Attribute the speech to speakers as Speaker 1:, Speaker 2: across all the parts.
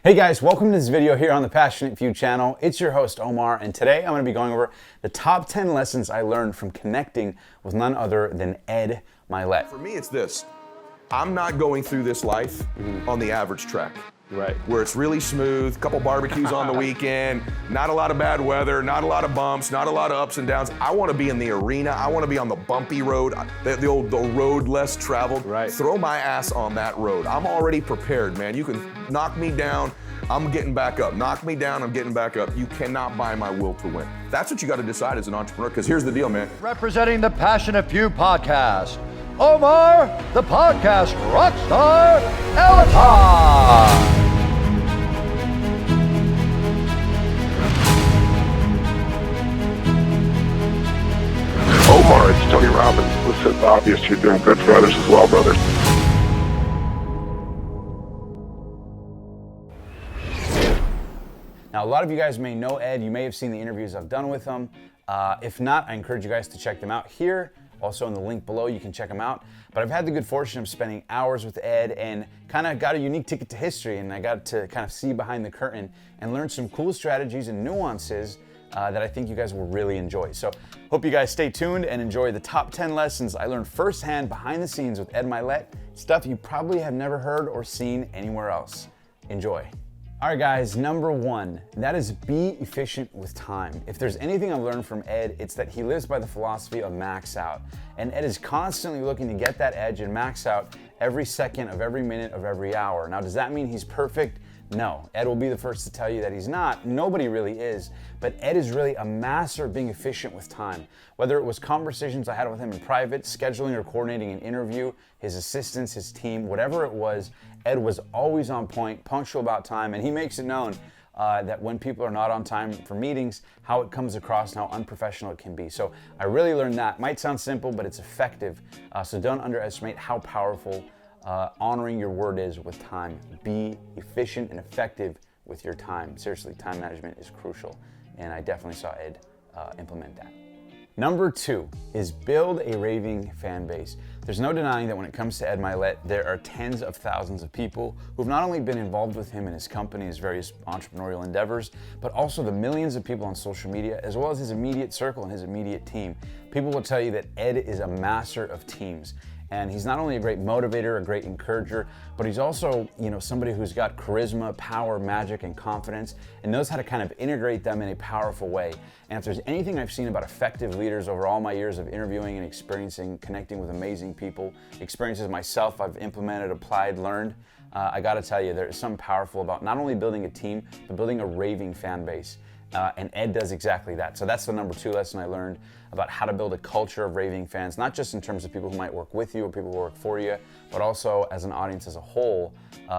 Speaker 1: Hey guys, welcome to this video here on the Passionate Few channel. It's your host Omar, and today I'm going to be going over the top 10 lessons I learned from connecting with none other than Ed Mylett.
Speaker 2: For me, it's this. I'm not going through this life on the average track.
Speaker 1: Right.
Speaker 2: Where it's really smooth, couple barbecues on the weekend, not a lot of bad weather, not a lot of bumps, not a lot of ups and downs. I want to be in the arena. I want to be on the bumpy road, the road less traveled.
Speaker 1: Right.
Speaker 2: Throw my ass on that road. I'm already prepared, man. You can knock me down, I'm getting back up. Knock me down, I'm getting back up. You cannot buy my will to win. That's what you got to decide as an entrepreneur, because here's the deal, man.
Speaker 3: Representing the Passionate Few podcast, Omar, the podcast rockstar, Elattar.
Speaker 4: Omar, it's Tony Robbins. Listen, obvious you're doing good for others as well, brother.
Speaker 1: Now, a lot of you guys may know Ed. You may have seen the interviews I've done with him. If not, I encourage you guys to check them out here. Also in the link below, you can check them out. But I've had the good fortune of spending hours with Ed and kind of got a unique ticket to history, and I got to kind of see behind the curtain and learn some cool strategies and nuances that I think you guys will really enjoy. So hope you guys stay tuned and enjoy the top 10 lessons I learned firsthand behind the scenes with Ed Mylett, stuff you probably have never heard or seen anywhere else. Enjoy. All right, guys, number one, that is be efficient with time. If there's anything I've learned from Ed, it's that he lives by the philosophy of max out. And Ed is constantly looking to get that edge and max out every second of every minute of every hour. Now, does that mean he's perfect? No. Ed will be the first to tell you that he's not. Nobody really is. But Ed is really a master of being efficient with time. Whether it was conversations I had with him in private, scheduling or coordinating an interview, his assistants, his team, whatever it was, Ed was always on point, punctual about time, and he makes it known that when people are not on time for meetings, how it comes across and how unprofessional it can be. So I really learned that. Might sound simple, but it's effective. So don't underestimate how powerful honoring your word is with time. Be efficient and effective with your time. Seriously, time management is crucial, and I definitely saw Ed implement that. Number two is build a raving fan base. There's no denying that when it comes to Ed Mylett, there are tens of thousands of people who've not only been involved with him and his company, his various entrepreneurial endeavors, but also the millions of people on social media, as well as his immediate circle and his immediate team. People will tell you that Ed is a master of teams. And he's not only a great motivator, a great encourager, but he's also, somebody who's got charisma, power, magic, and confidence, and knows how to kind of integrate them in a powerful way. And if there's anything I've seen about effective leaders over all my years of interviewing and experiencing, connecting with amazing people, experiences myself I've implemented, applied, learned, I gotta tell you, there is something powerful about not only building a team, but building a raving fan base. And Ed does exactly that. So that's the number two lesson I learned about how to build a culture of raving fans, not just in terms of people who might work with you or people who work for you, but also as an audience as a whole.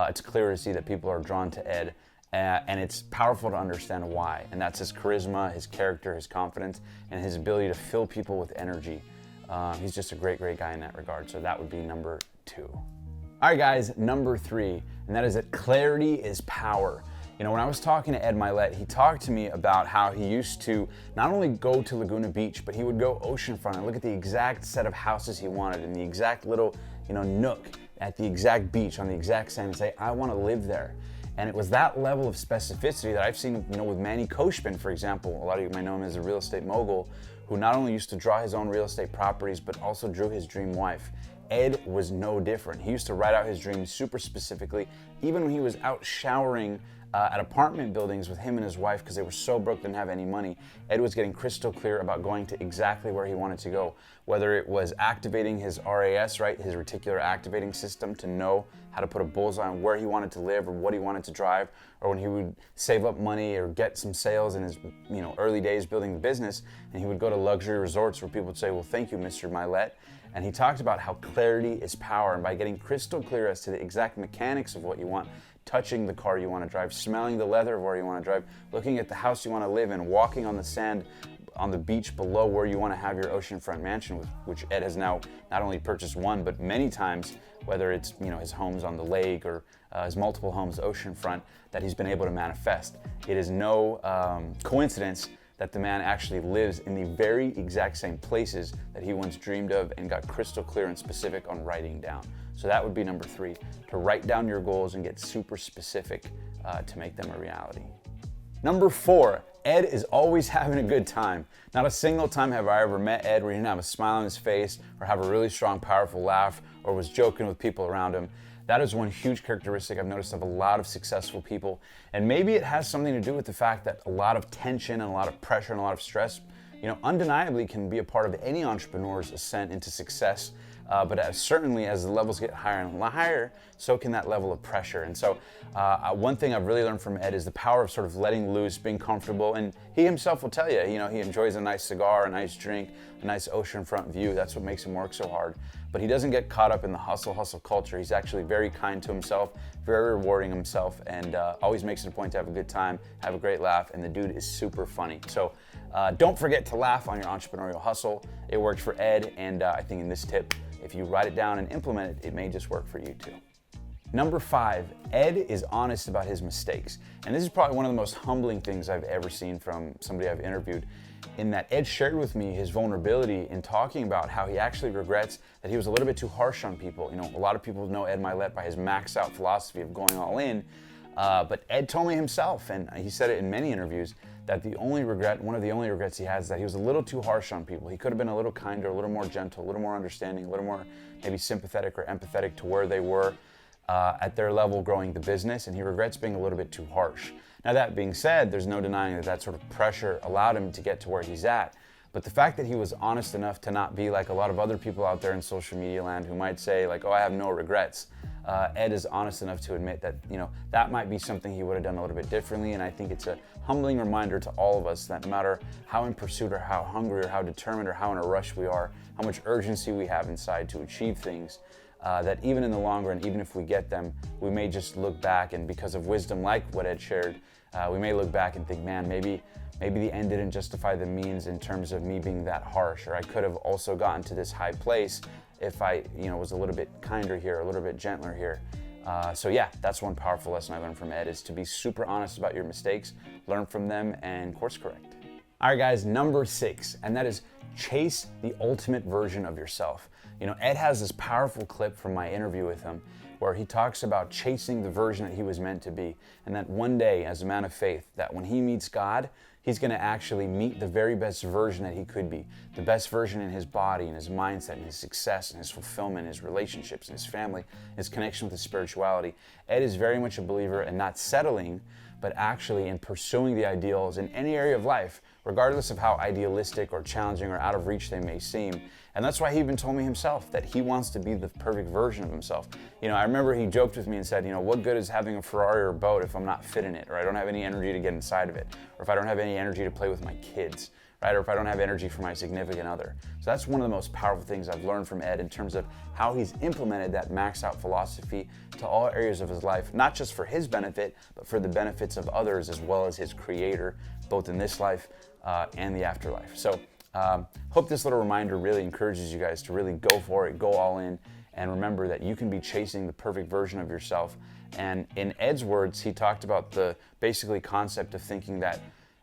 Speaker 1: It's clear to see that people are drawn to Ed, and it's powerful to understand why. And that's his charisma, his character, his confidence, and his ability to fill people with energy. He's just a great, great guy in that regard. So that would be number two. All right, guys, number three, and that is that clarity is power. When I was talking to Ed Mylett, he talked to me about how he used to not only go to Laguna Beach, but he would go oceanfront and look at the exact set of houses he wanted in the exact little, nook at the exact beach on the exact sand and say, I want to live there. And it was that level of specificity that I've seen, with Manny Koshpin, for example. A lot of you might know him as a real estate mogul who not only used to draw his own real estate properties, but also drew his dream wife. Ed was no different. He used to write out his dreams super specifically, even when he was out showering at apartment buildings with him and his wife because they were so broke, didn't have any money. Ed was getting crystal clear about going to exactly where he wanted to go, whether it was activating his RAS, right, his reticular activating system to know how to put a bullseye on where he wanted to live or what he wanted to drive, or when he would save up money or get some sales in his early days building the business, and he would go to luxury resorts where people would say, well, thank you, Mr. Mylett. And he talked about how clarity is power, and by getting crystal clear as to the exact mechanics of what you want, touching the car you want to drive, smelling the leather of where you want to drive, looking at the house you want to live in, walking on the sand on the beach below where you want to have your oceanfront mansion, which Ed has now not only purchased one, but many times, whether it's his homes on the lake or his multiple homes oceanfront, that he's been able to manifest. It is no coincidence that the man actually lives in the very exact same places that he once dreamed of and got crystal clear and specific on writing down. So that would be number 3, to write down your goals and get super specific to make them a reality. Number 4, Ed is always having a good time. Not a single time have I ever met Ed where he didn't have a smile on his face or have a really strong, powerful laugh or was joking with people around him. That is one huge characteristic I've noticed of a lot of successful people. And maybe it has something to do with the fact that a lot of tension and a lot of pressure and a lot of stress, undeniably can be a part of any entrepreneur's ascent into success. But certainly as the levels get higher and higher, so can that level of pressure. And so one thing I've really learned from Ed is the power of sort of letting loose, being comfortable. And he himself will tell you, he enjoys a nice cigar, a nice drink, a nice oceanfront view. That's what makes him work so hard. But he doesn't get caught up in the hustle culture. He's actually very kind to himself, very rewarding himself, and always makes it a point to have a good time, have a great laugh, and the dude is super funny. So don't forget to laugh on your entrepreneurial hustle. It worked for Ed, and I think in this tip, if you write it down and implement it, it may just work for you too. Number 5, Ed is honest about his mistakes. And this is probably one of the most humbling things I've ever seen from somebody I've interviewed, in that Ed shared with me his vulnerability in talking about how he actually regrets that he was a little bit too harsh on people. A lot of people know Ed Mylett by his max out philosophy of going all in, but Ed told me himself, and he said it in many interviews, that one of the only regrets he has is that he was a little too harsh on people. He could have been a little kinder, a little more gentle, a little more understanding, a little more maybe sympathetic or empathetic to where they were at their level growing the business, and he regrets being a little bit too harsh. Now that being said, there's no denying that sort of pressure allowed him to get to where he's at. But the fact that he was honest enough to not be like a lot of other people out there in social media land who might say like, oh, I have no regrets. Ed is honest enough to admit that, that might be something he would have done a little bit differently. And I think it's a humbling reminder to all of us that no matter how in pursuit or how hungry or how determined or how in a rush we are, how much urgency we have inside to achieve things, that even in the long run, even if we get them, we may just look back, and because of wisdom like what Ed shared, we may look back and think, man, maybe the end didn't justify the means in terms of me being that harsh, or I could have also gotten to this high place if I, was a little bit kinder here, a little bit gentler here. So yeah, that's one powerful lesson I learned from Ed, is to be super honest about your mistakes, learn from them, and course correct. All right, guys, number 6, and that is chase the ultimate version of yourself. Ed has this powerful clip from my interview with him where he talks about chasing the version that he was meant to be, and that one day, as a man of faith, that when he meets God, he's going to actually meet the very best version that he could be, the best version in his body, in his mindset, in his success, in his fulfillment, his relationships, in his family, his connection with his spirituality. Ed is very much a believer in not settling, but actually in pursuing the ideals in any area of life, regardless of how idealistic or challenging or out of reach they may seem. And that's why he even told me himself that he wants to be the perfect version of himself. I remember he joked with me and said, what good is having a Ferrari or a boat if I'm not fit in it, or I don't have any energy to get inside of it, or if I don't have any energy to play with my kids, right? Or if I don't have energy for my significant other. So that's one of the most powerful things I've learned from Ed in terms of how he's implemented that max out philosophy to all areas of his life, not just for his benefit, but for the benefits of others as well as his creator, both in this life and the afterlife. So hope this little reminder really encourages you guys to really go for it, go all in, and remember that you can be chasing the perfect version of yourself. And in Ed's words, he talked about the basically concept of thinking that,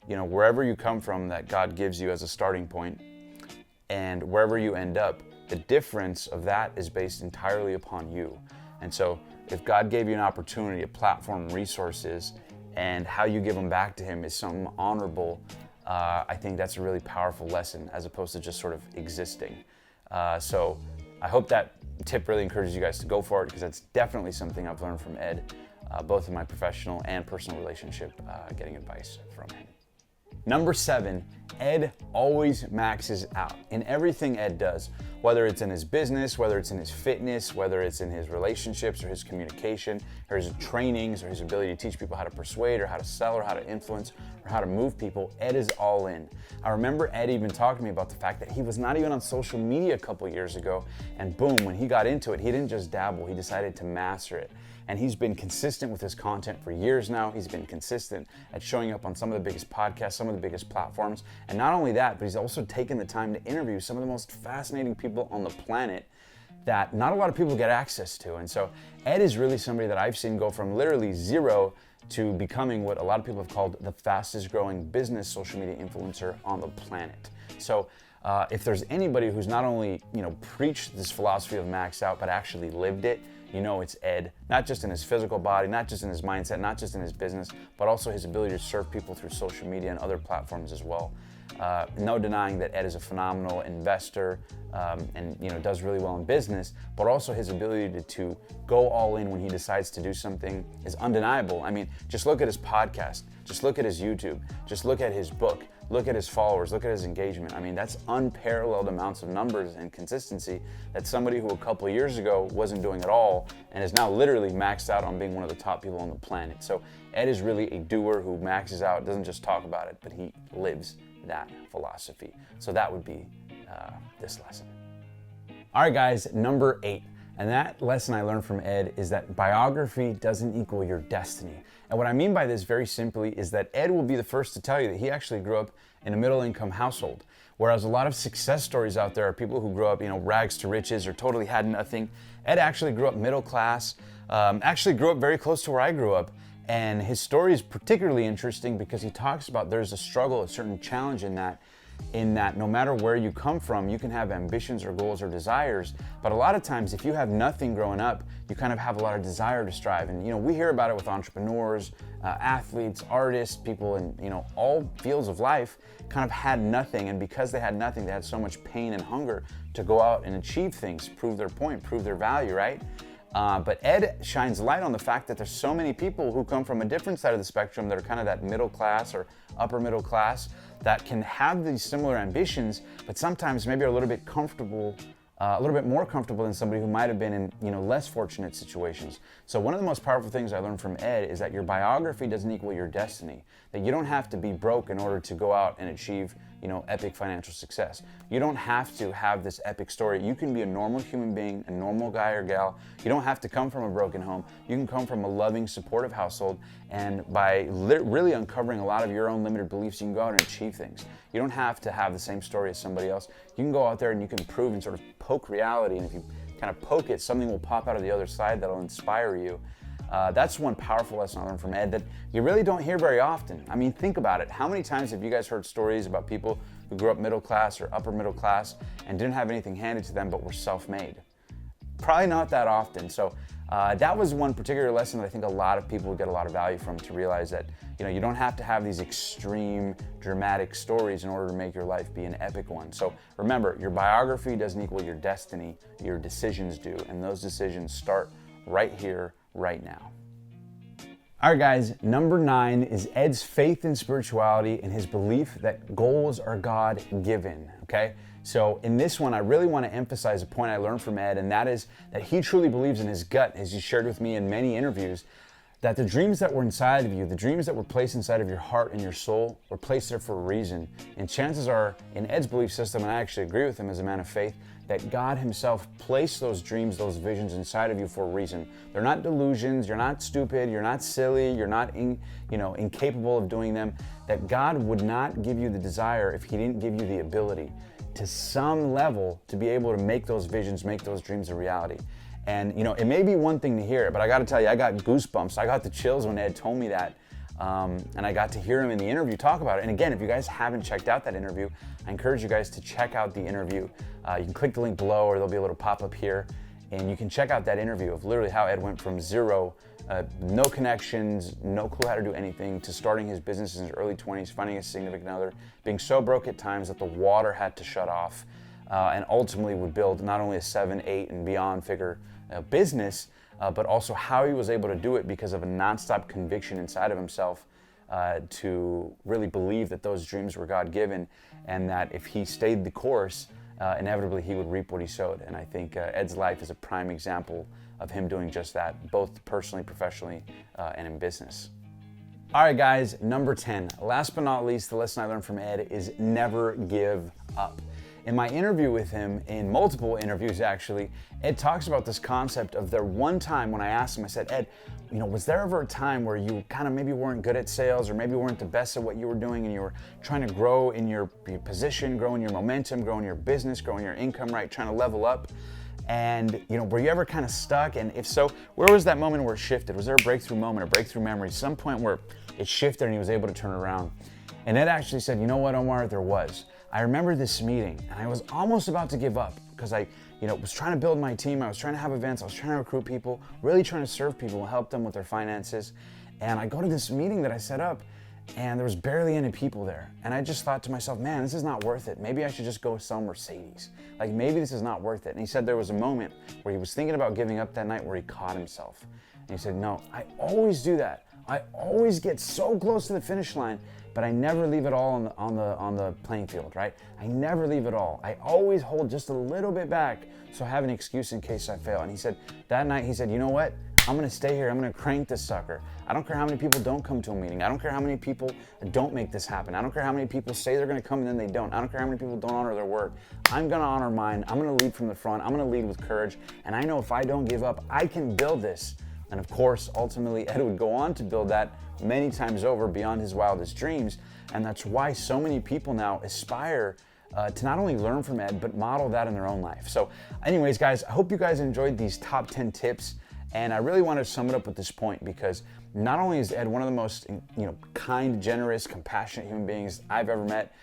Speaker 1: wherever you come from, that God gives you as a starting point, and wherever you end up, the difference of that is based entirely upon you. And so if God gave you an opportunity, a platform, resources, and how you give them back to him is something honorable, I think that's a really powerful lesson as opposed to just sort of existing. So I hope that tip really encourages you guys to go for it, because that's definitely something I've learned from Ed, both in my professional and personal relationship, getting advice from him. Number 7, Ed always maxes out in everything Ed does, whether it's in his business, whether it's in his fitness, whether it's in his relationships or his communication or his trainings or his ability to teach people how to persuade or how to sell or how to influence or how to move people. Ed is all in. I remember Ed even talking to me about the fact that he was not even on social media a couple years ago, and boom, when he got into it, he didn't just dabble, he decided to master it. And he's been consistent with his content for years now. He's been consistent at showing up on some of the biggest podcasts, some of the biggest platforms. And not only that, but he's also taken the time to interview some of the most fascinating people on the planet that not a lot of people get access to. And so Ed is really somebody that I've seen go from literally zero to becoming what a lot of people have called the fastest growing business social media influencer on the planet. So if there's anybody who's not only, preached this philosophy of max out, but actually lived it, it's Ed. Not just in his physical body, not just in his mindset, not just in his business, but also his ability to serve people through social media and other platforms as well. No denying that Ed is a phenomenal investor and does really well in business, but also his ability to go all in when he decides to do something is undeniable. I mean, just look at his podcast, just look at his YouTube, just look at his book, look at his followers, look at his engagement. I mean, that's unparalleled amounts of numbers and consistency that somebody who a couple of years ago wasn't doing at all and is now literally maxed out on being one of the top people on the planet. So Ed is really a doer who maxes out, doesn't just talk about it, but he lives that philosophy. So that would be this lesson. All right, guys, number 8. And that lesson I learned from Ed is that biography doesn't equal your destiny. And what I mean by this very simply is that Ed will be the first to tell you that he actually grew up in a middle-income household. Whereas a lot of success stories out there are people who grew up, rags to riches or totally had nothing. Ed actually grew up middle class, actually grew up very close to where I grew up. And his story is particularly interesting because he talks about there's a struggle, a certain challenge in that no matter where you come from, you can have ambitions or goals or desires, but a lot of times if you have nothing growing up, you kind of have a lot of desire to strive. And we hear about it with entrepreneurs, athletes, artists, people in all fields of life kind of had nothing, and because they had nothing, they had so much pain and hunger to go out and achieve things, prove their point, prove their value, right? But Ed shines light on the fact that there's so many people who come from a different side of the spectrum that are kind of that middle class or upper middle class that can have these similar ambitions, but sometimes maybe are a little bit comfortable, a little bit more comfortable than somebody who might have been in less fortunate situations. So one of the most powerful things I learned from Ed is that your biography doesn't equal your destiny. That you don't have to be broke in order to go out and achieve epic financial success. You don't have to have this epic story. You can be a normal human being, a normal guy or gal. You don't have to come from a broken home. You can come from a loving, supportive household, and by really uncovering a lot of your own limited beliefs, you can go out and achieve things. You don't have to have the same story as somebody else. You can go out there and you can prove and sort of poke reality, and if you kind of poke it, something will pop out of the other side that'll inspire you. That's one powerful lesson I learned from Ed that you really don't hear very often. I mean, think about it. How many times have you guys heard stories about people who grew up middle class or upper middle class and didn't have anything handed to them but were self-made? Probably not that often. So that was one particular lesson that I think a lot of people would get a lot of value from, to realize that you don't have to have these extreme, dramatic stories in order to make your life be an epic one. So remember, your biography doesn't equal your destiny, your decisions do, and those decisions start right here, right now. All right, guys, number 9 is Ed's faith in spirituality and his belief that goals are God-given, okay? So in this one, I really want to emphasize a point I learned from Ed, and that is that he truly believes in his gut, as he shared with me in many interviews, that the dreams that were inside of you, the dreams that were placed inside of your heart and your soul, were placed there for a reason. And chances are, in Ed's belief system, and I actually agree with him as a man of faith, that God himself placed those dreams, those visions inside of you for a reason. They're not delusions, you're not stupid, you're not silly, you're not incapable of doing them. That God would not give you the desire if he didn't give you the ability to some level to be able to make those visions, make those dreams a reality. And it may be one thing to hear it, but I gotta tell you, I got goosebumps. I got the chills when Ed told me that. And I got to hear him in the interview talk about it. And again, if you guys haven't checked out that interview, I encourage you guys to check out the interview. You can click the link below, or there'll be a little pop-up here, and you can check out that interview of literally how Ed went from zero, no connections, no clue how to do anything, to starting his business in his early 20s, finding a significant other, being so broke at times that the water had to shut off, and ultimately would build not only a 7, 8, and beyond figure business, but also how he was able to do it because of a nonstop conviction inside of himself to really believe that those dreams were God-given, and that if he stayed the course, inevitably he would reap what he sowed. And I think Ed's life is a prime example of him doing just that, both personally, professionally, and in business. All right, guys, number 10. Last but not least, the lesson I learned from Ed is never give up. In my interview with him, in multiple interviews actually, Ed talks about this concept of there one time when I asked him, I said, Ed, was there ever a time where you kind of maybe weren't good at sales, or maybe weren't the best at what you were doing, and you were trying to grow in your position, grow in your momentum, grow in your business, grow in your income, right? Trying to level up. And were you ever kind of stuck? And if so, where was that moment where it shifted? Was there a breakthrough moment, a breakthrough memory, some point where it shifted and he was able to turn around? And Ed actually said, you know what, Omar, there was. I remember this meeting and I was almost about to give up because I was trying to build my team. I was trying to have events. I was trying to recruit people, really trying to serve people and help them with their finances. And I go to this meeting that I set up and there was barely any people there. And I just thought to myself, man, this is not worth it. Maybe I should just go sell Mercedes. Like, maybe this is not worth it. And he said there was a moment where he was thinking about giving up that night where he caught himself. And he said, no, I always do that. I always get so close to the finish line, but I never leave it all on the playing field, right? I never leave it all. I always hold just a little bit back so I have an excuse in case I fail. And he said, that night, he said, you know what? I'm gonna stay here, I'm gonna crank this sucker. I don't care how many people don't come to a meeting. I don't care how many people don't make this happen. I don't care how many people say they're gonna come and then they don't. I don't care how many people don't honor their word. I'm gonna honor mine. I'm gonna lead from the front. I'm gonna lead with courage. And I know if I don't give up, I can build this. And of course, ultimately, Ed would go on to build that many times over beyond his wildest dreams. And that's why so many people now aspire to not only learn from Ed, but model that in their own life. So anyways, guys, I hope you guys enjoyed these top 10 tips. And I really want to sum it up with this point because not only is Ed one of the most kind, generous, compassionate human beings I've ever met,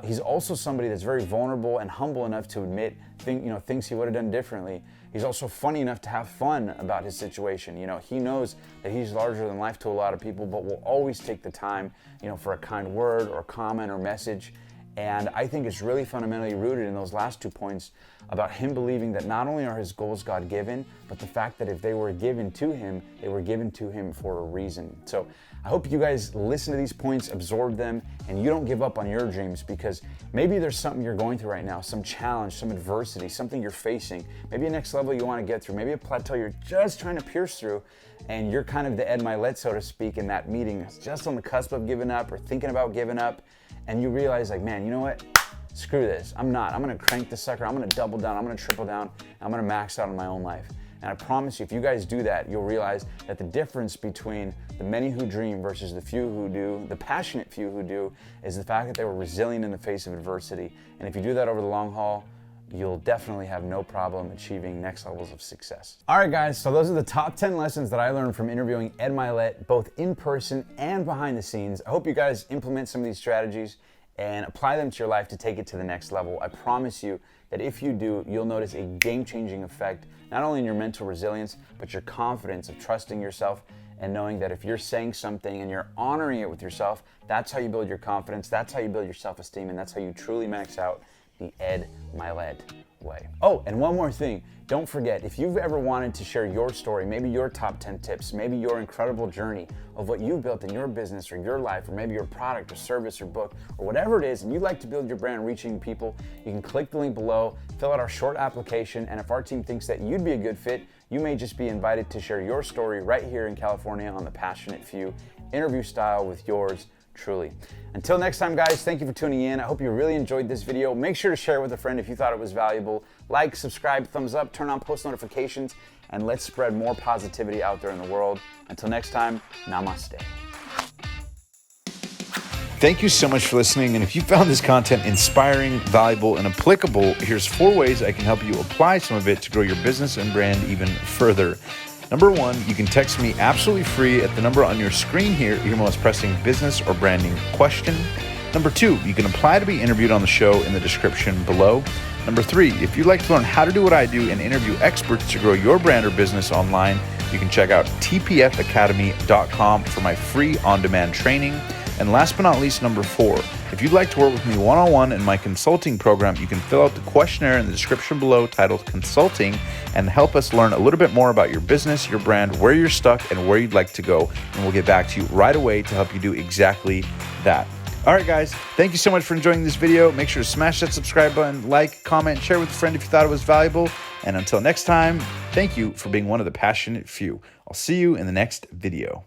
Speaker 1: he's also somebody that's very vulnerable and humble enough to admit things he would have done differently. He's also funny enough to have fun about his situation. He knows that he's larger than life to a lot of people, but will always take the time, for a kind word or comment or message. And I think it's really fundamentally rooted in those last 2 points about him believing that not only are his goals God-given, but the fact that if they were given to him, they were given to him for a reason. So I hope you guys listen to these points, absorb them, and you don't give up on your dreams, because maybe there's something you're going through right now, some challenge, some adversity, something you're facing, maybe a next level you want to get through, maybe a plateau you're just trying to pierce through, and you're kind of the Ed Mylett, so to speak, in that meeting, just on the cusp of giving up or thinking about giving up. And you realize, like, man, you know what? Screw this. I'm gonna crank this sucker. I'm gonna double down. I'm gonna triple down. I'm gonna max out on my own life. And I promise you, if you guys do that, you'll realize that the difference between the many who dream versus the few who do, the passionate few who do, is the fact that they were resilient in the face of adversity. And if you do that over the long haul, you'll definitely have no problem achieving next levels of success. All right, guys, so those are the top 10 lessons that I learned from interviewing Ed Mylett, both in person and behind the scenes. I hope you guys implement some of these strategies and apply them to your life to take it to the next level. I promise you that if you do, you'll notice a game-changing effect, not only in your mental resilience, but your confidence of trusting yourself and knowing that if you're saying something and you're honoring it with yourself, that's how you build your confidence, that's how you build your self-esteem, and that's how you truly max out the Ed Mylett way. Oh, and one more thing. Don't forget, if you've ever wanted to share your story, maybe your top 10 tips, maybe your incredible journey of what you've built in your business or your life, or maybe your product or service or book, or whatever it is, and you'd like to build your brand reaching people, you can click the link below, fill out our short application, and if our team thinks that you'd be a good fit, you may just be invited to share your story right here in California on The Passionate Few, interview style with yours truly. Until next time, guys, thank you for tuning in. I hope you really enjoyed this video. Make sure to share it with a friend if you thought it was valuable. Like, subscribe, thumbs up, turn on post notifications, and let's spread more positivity out there in the world. Until next time, namaste.
Speaker 5: Thank you so much for listening. And if you found this content inspiring, valuable, and applicable, here's 4 ways I can help you apply some of it to grow your business and brand even further. Number 1, you can text me absolutely free at the number on your screen here, your most pressing business or branding question. Number 2, you can apply to be interviewed on the show in the description below. Number 3, if you'd like to learn how to do what I do and interview experts to grow your brand or business online, you can check out tpfacademy.com for my free on-demand training. And last but not least, number 4, if you'd like to work with me one-on-one in my consulting program, you can fill out the questionnaire in the description below titled Consulting and help us learn a little bit more about your business, your brand, where you're stuck, and where you'd like to go. And we'll get back to you right away to help you do exactly that. All right, guys, thank you so much for enjoying this video. Make sure to smash that subscribe button, like, comment, share with a friend if you thought it was valuable. And until next time, thank you for being one of the passionate few. I'll see you in the next video.